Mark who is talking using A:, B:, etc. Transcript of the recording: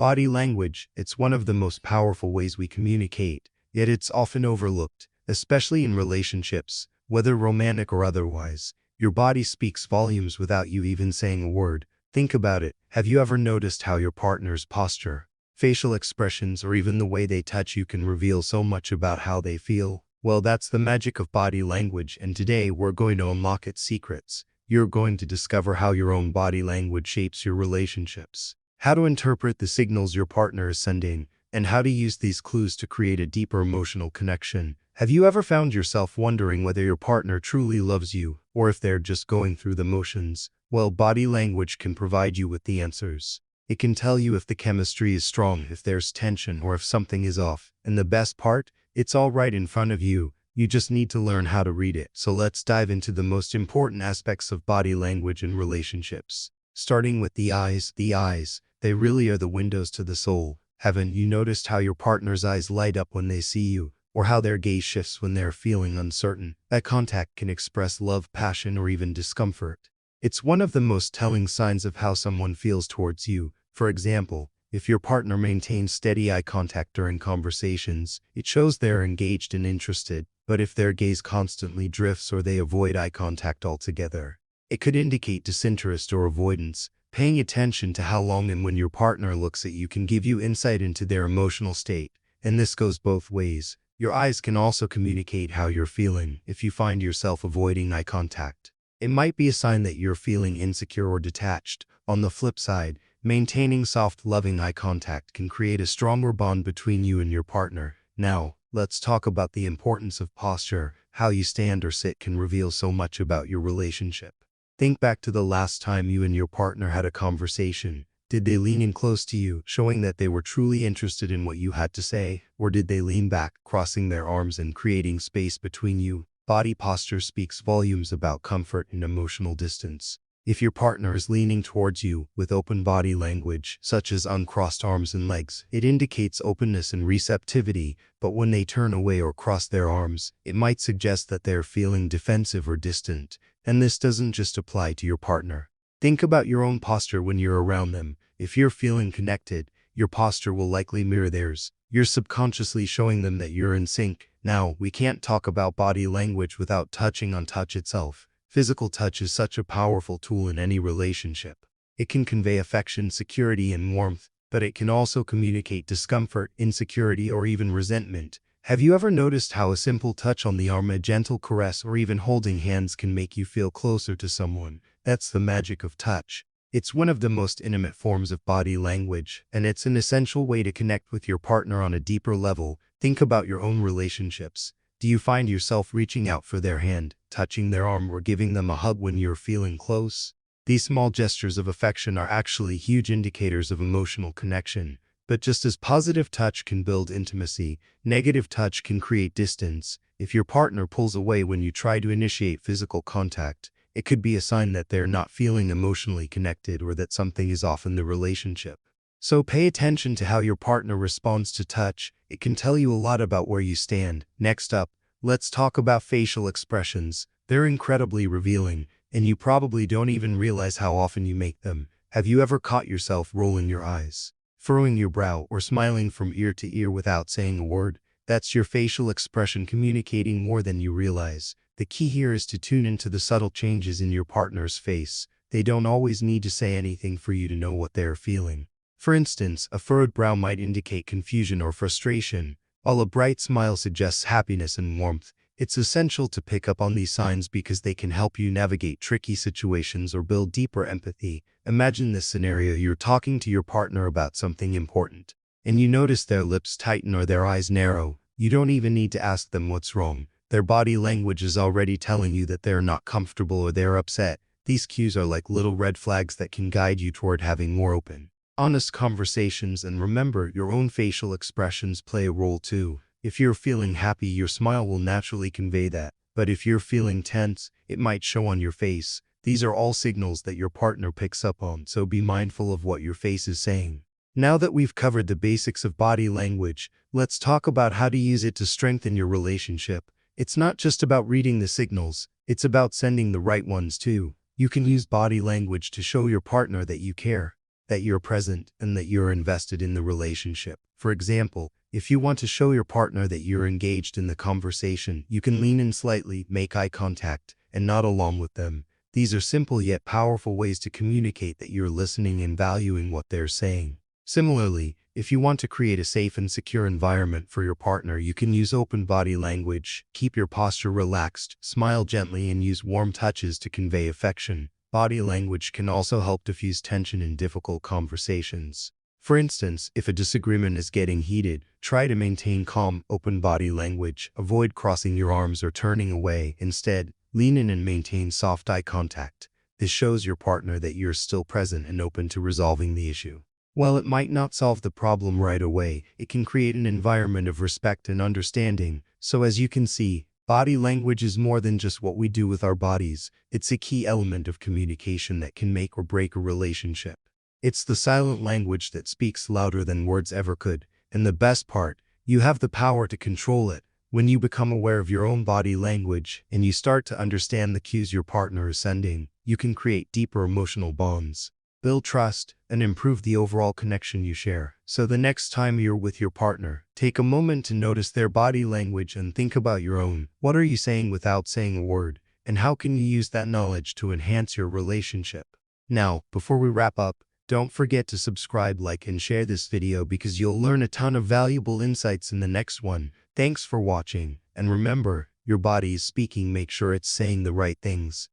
A: Body language, it's one of the most powerful ways we communicate, yet it's often overlooked, especially in relationships, whether romantic or otherwise. Your body speaks volumes without you even saying a word. Think about it. Have you ever noticed how your partner's posture, facial expressions, or even the way they touch you can reveal so much about how they feel? Well, that's the magic of body language, and today we're going to unlock its secrets. You're going to discover how your own body language shapes your relationships, how to interpret the signals your partner is sending, and how to use these clues to create a deeper emotional connection. Have you ever found yourself wondering whether your partner truly loves you, or if they're just going through the motions? Well, body language can provide you with the answers. It can tell you if the chemistry is strong, if there's tension, or if something is off. And the best part? It's all right in front of you. You just need to learn how to read it. So let's dive into the most important aspects of body language in relationships. Starting with the eyes. The eyes, they really are the windows to the soul. Haven't you noticed how your partner's eyes light up when they see you, or how their gaze shifts when they're feeling uncertain? Eye contact can express love, passion, or even discomfort. It's one of the most telling signs of how someone feels towards you. For example, if your partner maintains steady eye contact during conversations, it shows they're engaged and interested. But if their gaze constantly drifts or they avoid eye contact altogether, it could indicate disinterest or avoidance. Paying attention to how long and when your partner looks at you can give you insight into their emotional state, and this goes both ways. Your eyes can also communicate how you're feeling. If you find yourself avoiding eye contact, it might be a sign that you're feeling insecure or detached. On the flip side, maintaining soft, loving eye contact can create a stronger bond between you and your partner. Now, let's talk about the importance of posture. How you stand or sit can reveal so much about your relationship. Think back to the last time you and your partner had a conversation. Did they lean in close to you, showing that they were truly interested in what you had to say? Or did they lean back, crossing their arms and creating space between you? Body posture speaks volumes about comfort and emotional distance. If your partner is leaning towards you with open body language, such as uncrossed arms and legs, it indicates openness and receptivity. But when they turn away or cross their arms, it might suggest that they're feeling defensive or distant. And this doesn't just apply to your partner. Think about your own posture when you're around them. If you're feeling connected, your posture will likely mirror theirs. You're subconsciously showing them that you're in sync. Now, we can't talk about body language without touching on touch itself. Physical touch is such a powerful tool in any relationship. It can convey affection, security, and warmth, but it can also communicate discomfort, insecurity, or even resentment. Have you ever noticed how a simple touch on the arm, a gentle caress, or even holding hands can make you feel closer to someone? That's the magic of touch. It's one of the most intimate forms of body language, and it's an essential way to connect with your partner on a deeper level. Think about your own relationships. Do you find yourself reaching out for their hand, touching their arm, or giving them a hug when you're feeling close? These small gestures of affection are actually huge indicators of emotional connection. But just as positive touch can build intimacy, negative touch can create distance. If your partner pulls away when you try to initiate physical contact, it could be a sign that they're not feeling emotionally connected or that something is off in the relationship. So pay attention to how your partner responds to touch. It can tell you a lot about where you stand. Next up, let's talk about facial expressions. They're incredibly revealing, and you probably don't even realize how often you make them. Have you ever caught yourself rolling your eyes, furrowing your brow, or smiling from ear to ear without saying a word? That's your facial expression communicating more than you realize. The key here is to tune into the subtle changes in your partner's face. They don't always need to say anything for you to know what they're feeling. For instance, a furrowed brow might indicate confusion or frustration, while a bright smile suggests happiness and warmth. It's essential to pick up on these signs because they can help you navigate tricky situations or build deeper empathy. Imagine this scenario: you're talking to your partner about something important, and you notice their lips tighten or their eyes narrow. You don't even need to ask them what's wrong. Their body language is already telling you that they're not comfortable or they're upset. These cues are like little red flags that can guide you toward having more open, honest conversations. And remember, your own facial expressions play a role too. If you're feeling happy, your smile will naturally convey that. But if you're feeling tense, it might show on your face. These are all signals that your partner picks up on, so be mindful of what your face is saying. Now that we've covered the basics of body language, let's talk about how to use it to strengthen your relationship. It's not just about reading the signals, it's about sending the right ones too. You can use body language to show your partner that you care, that you're present, and that you're invested in the relationship. For example, if you want to show your partner that you're engaged in the conversation, you can lean in slightly, make eye contact, and nod along with them. These are simple yet powerful ways to communicate that you're listening and valuing what they're saying. Similarly, if you want to create a safe and secure environment for your partner, you can use open body language, keep your posture relaxed, smile gently, and use warm touches to convey affection. Body language can also help diffuse tension in difficult conversations. For instance, if a disagreement is getting heated, try to maintain calm, open body language. Avoid crossing your arms or turning away. Instead, lean in and maintain soft eye contact. This shows your partner that you're still present and open to resolving the issue. While it might not solve the problem right away, it can create an environment of respect and understanding. So as you can see, body language is more than just what we do with our bodies. It's a key element of communication that can make or break a relationship. It's the silent language that speaks louder than words ever could. And the best part, you have the power to control it. When you become aware of your own body language and you start to understand the cues your partner is sending, you can create deeper emotional bonds, build trust, and improve the overall connection you share. So the next time you're with your partner, take a moment to notice their body language and think about your own. What are you saying without saying a word? And how can you use that knowledge to enhance your relationship? Now, before we wrap up, don't forget to subscribe, like, and share this video because you'll learn a ton of valuable insights in the next one. Thanks for watching, and remember, your body is speaking. Make sure it's saying the right things.